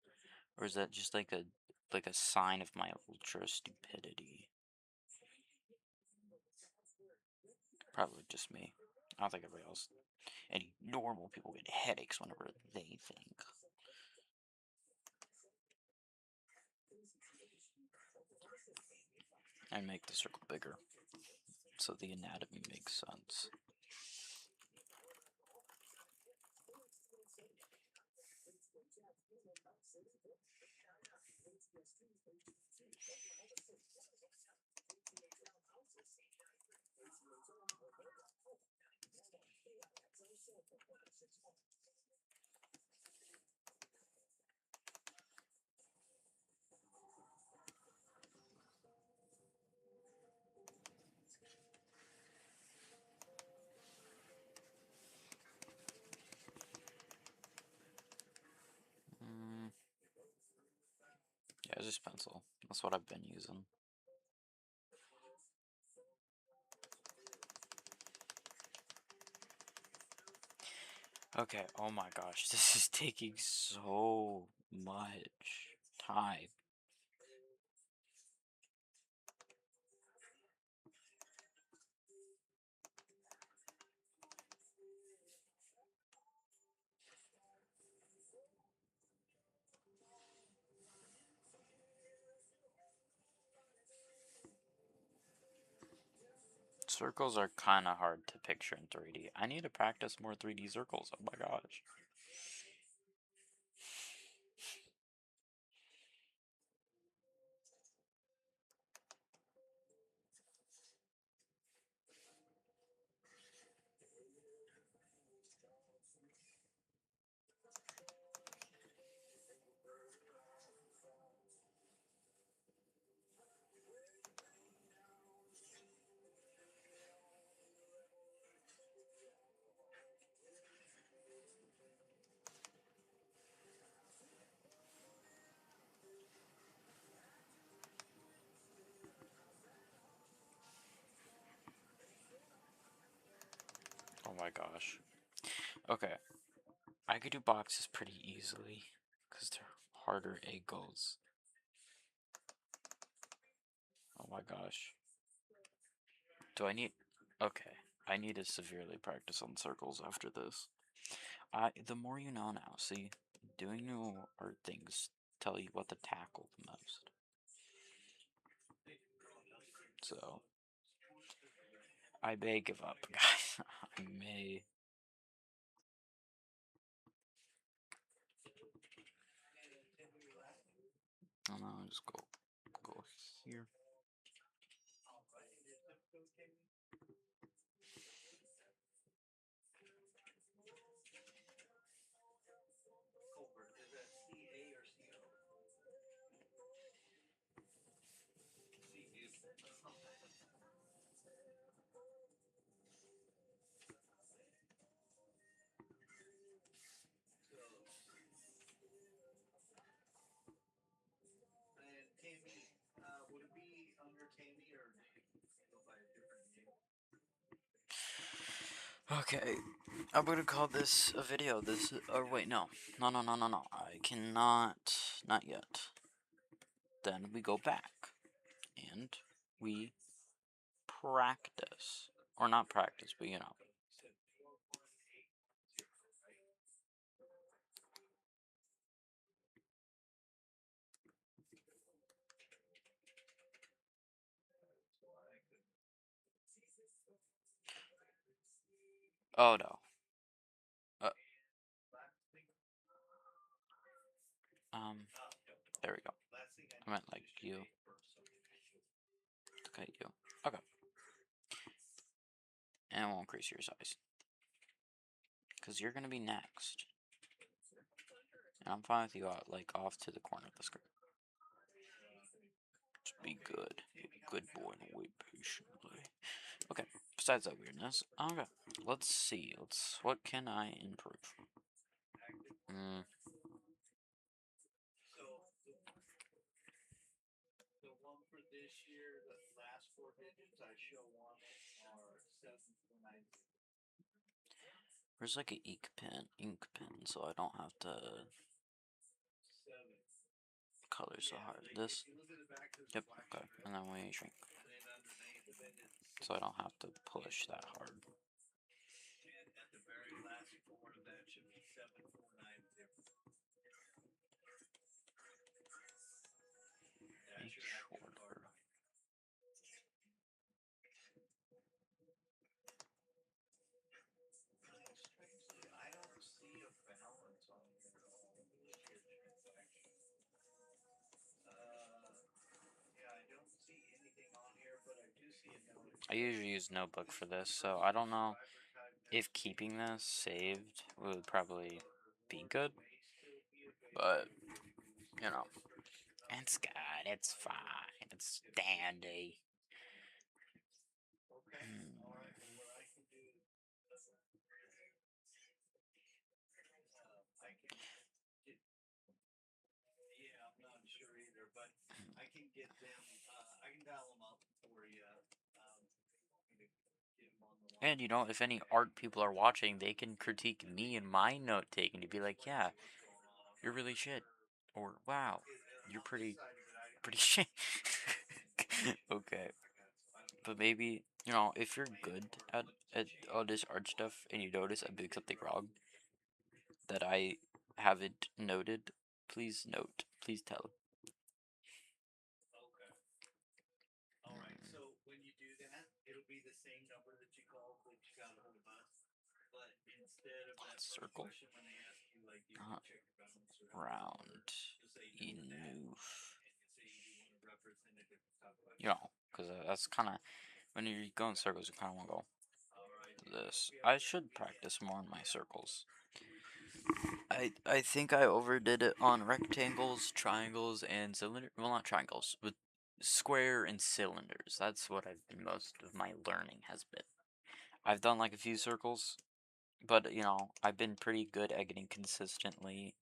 or is that just like a sign of my ultra stupidity? Probably just me. I don't think everybody else. Any normal people get headaches whenever they think. And make the circle bigger so the anatomy makes sense. Mm. Yeah, just pencil. That's what I've been using. Okay, oh my gosh, this is taking so much time. Circles are kind of hard to picture in 3D. I need to practice more 3D circles. Oh my gosh. Oh my gosh. Okay, I could do boxes pretty easily because they're harder angles. Oh my gosh. Do I need... Okay, I need to severely practice on circles after this. The more you know now. See, doing new art things tell you what to tackle the most. So, I may give up, guys. I may. Oh no, I'll just go here. Colbert, is that C-A or C-O? C-U. So, and Tammy, would it be under Tammy or do you go by a different name? Okay, I'm gonna call this a video. Or wait, no. No. I cannot, not yet. Then we go back and we practice. Or not practice, but you know. Oh no. Uh, there we go. I meant like you. Look at you. Okay. And we'll increase your size. Because you're gonna be next. And I'm fine with you out, like off to the corner of the screen. Just be good. Be a good boy and wait patiently. Okay, besides that weirdness. Okay. Let's see. What can I improve? Hmm. So, the one for this year, the last four digits I show on it are 749. Where's like an ink pen so I don't have to Seven. color so Yeah, hard. like, This? if you look at the back, there's Yep, a black okay. stripe. And then we shrink. And then underneath, then it's So I don't have to push that hard. and at the very last four, that should be 749. Yeah, Make it should have shorter. card. Strangely, I don't see a balance on here at all. Share transaction. Yeah, I don't see anything on here, but I do see a note. I usually use Notebook for this, so I don't know if keeping this saved would probably be good. But, you know, it's good. It's fine. It's dandy. Alright, what I can do, I can get, yeah, I'm not sure either, but And you know, if any art people are watching, they can critique me and my note taking to be like, yeah, you're really shit, or wow, you're pretty shit. Okay, but maybe you know, if you're good at all this art stuff and you notice I'm doing something wrong that I haven't noted, please note, please tell. Okay. All right. Mm, So when you do that, it'll be the same number that you called that you got a hold of us. But instead of that first circle, question when they ask you like, do you want not to check your balance or round you'll say no to that, enough. and you'll say you do want a representative type You question. know, because that's kind of when you go in circles, you kind of want to go All right. this. We have I a should yeah. practice more in my circles. I think I overdid it on rectangles, triangles, and cylinder. Well, not triangles, but square and cylinders. That's what I've been most of my learning has been. I've done like a few circles, but you know, I've been pretty good at getting consistently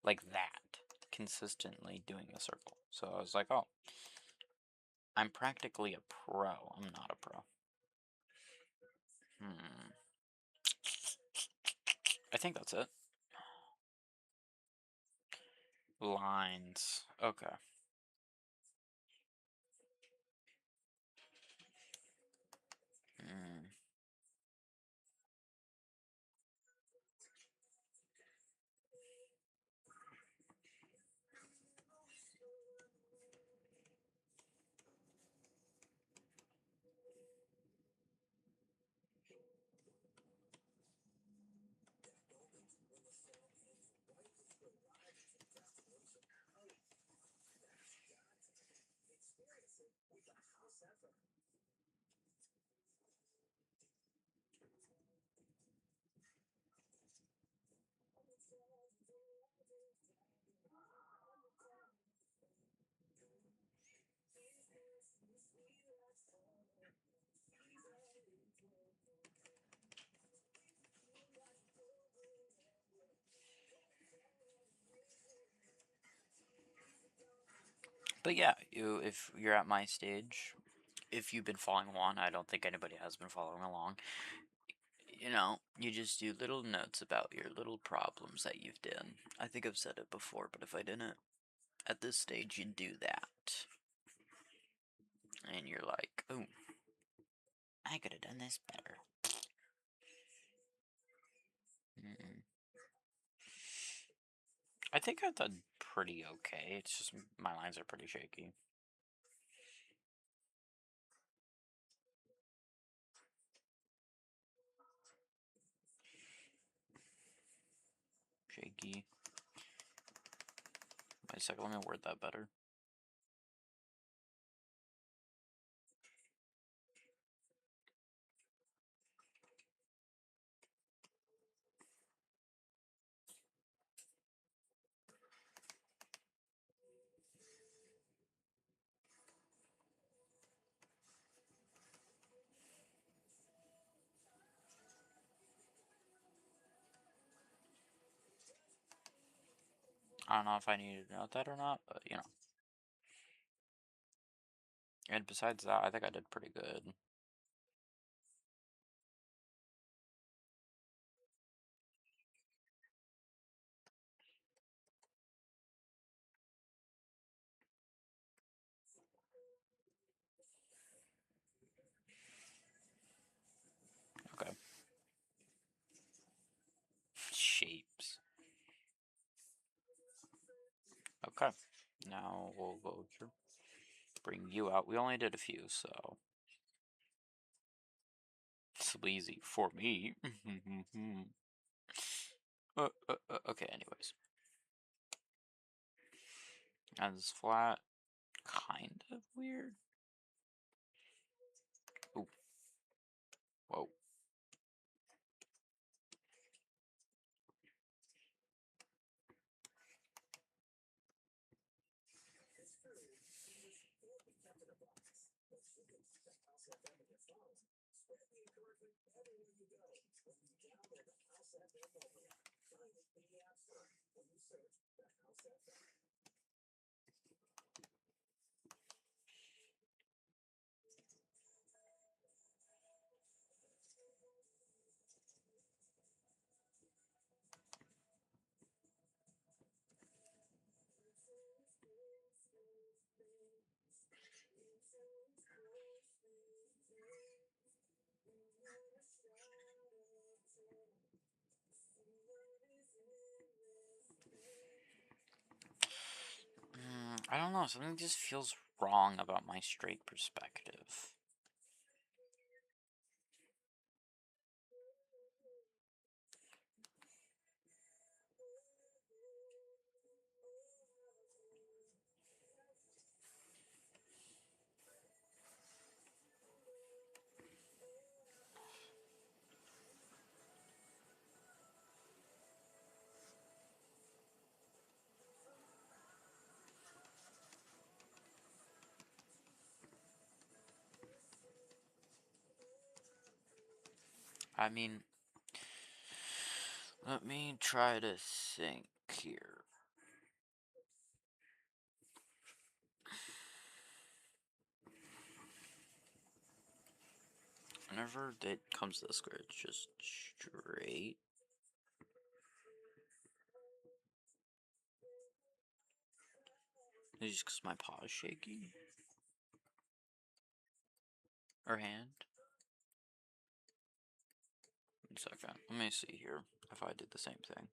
like that, consistently doing a circle. So I was like, oh, I'm practically a pro. I'm not a pro. Hmm. I think that's it. Lines. Okay. Hmm. But yeah, if you're at my stage, if you've been following along, I don't think anybody has been following along. You know, you just do little notes about your little problems that you've done. I think I've said it before, but if I didn't, at this stage, you do that. And you're like, oh, I could have done this better. Mm. I think I've done pretty okay. It's just my lines are pretty shaky. Shaky. Wait a second, let me word that better. I don't know if I needed to note that or not, but you know. And besides that, I think I did pretty good. Okay. Shapes. Okay. Now we'll go through. Bring you out. We only did a few, so it's easy for me. Okay, anyways. As flat, kind of weird. Ooh, whoa. I don't know, something just feels wrong about my straight perspective. I mean, let me try to think here. Whenever it comes to the square, it's just straight. It's just because my paw is shaky. Or hand. 1 second. Let me see here if I did the same thing.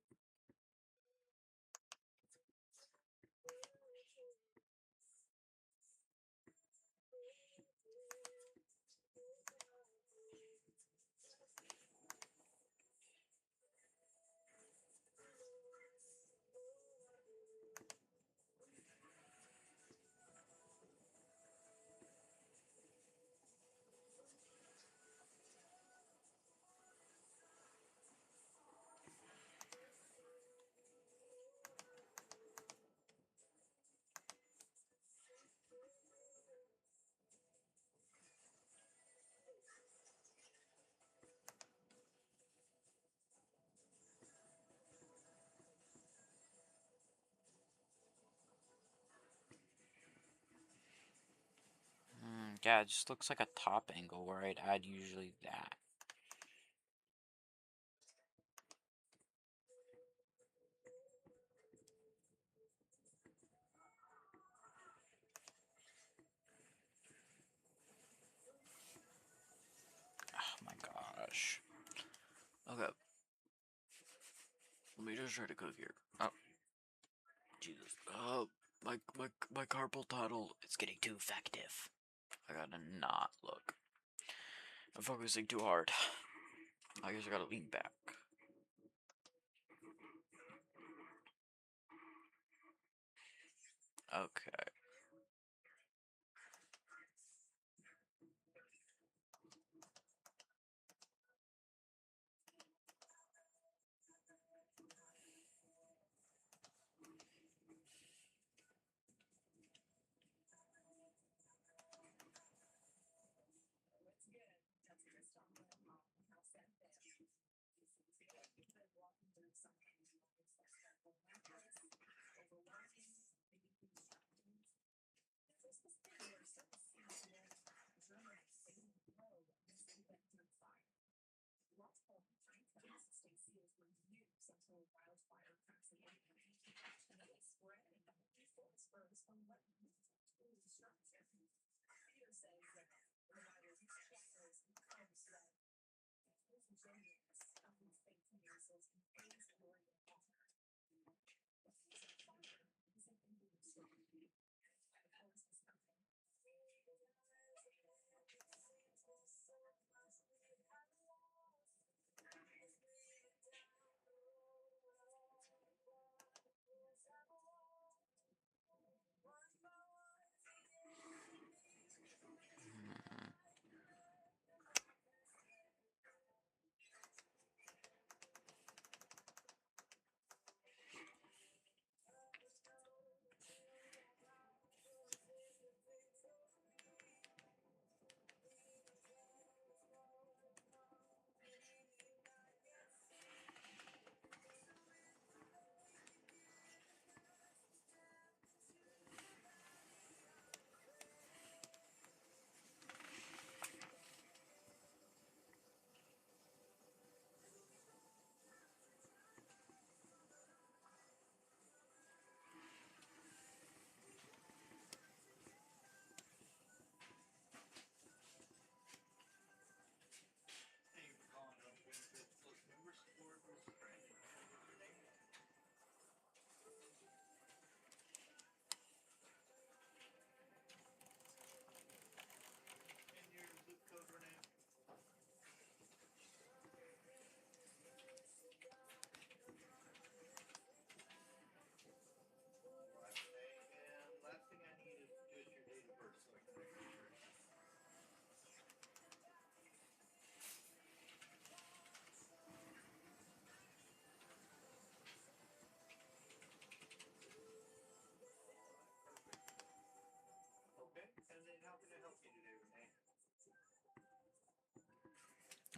Yeah, it just looks like a top angle where I'd add usually that. Oh my gosh. Okay. Let me just try to cook here. Oh. Jesus. Oh, my carpal tunnel. It's getting too effective. I gotta not look. I'm focusing too hard. I guess I gotta lean back. Okay.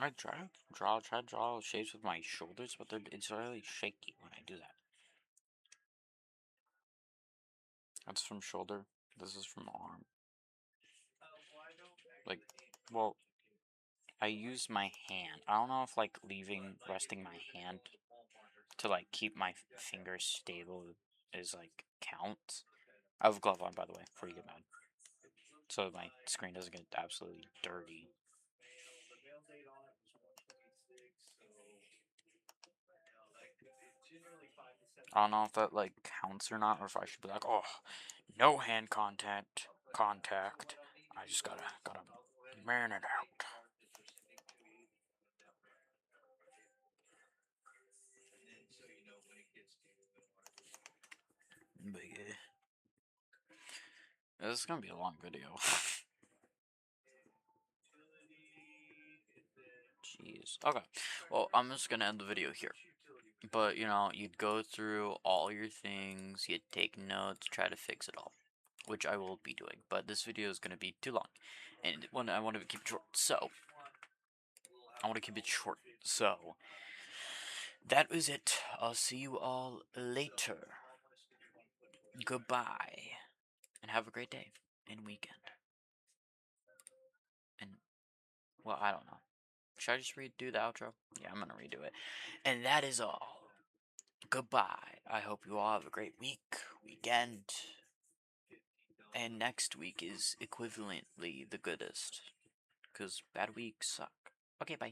I try to draw shapes with my shoulders, but it's really shaky when I do that. That's from shoulder. This is from arm. Like, well, I use my hand. I don't know if like resting my hand to like keep my fingers stable is like counts. I have a glove on, by the way, before you get mad, so my screen doesn't get absolutely dirty. I don't know if that like counts or not, or if I should be like, oh, no hand contact. I just gotta man it out. But yeah, this is gonna be a long video. Jeez. Okay. Well, I'm just gonna end the video here. But you know, you'd go through all your things, you'd take notes, try to fix it all, which I will be doing. But this video is gonna be too long, and I want to keep it short. So I want to keep it short. So that was it. I'll see you all later. Goodbye, and have a great day and weekend. And well, I don't know. Should I just redo the outro? Yeah, I'm gonna redo it. And that is all. Goodbye. I hope you all have a great weekend. And next week is equivalently the goodest. Because bad weeks suck. Okay, bye.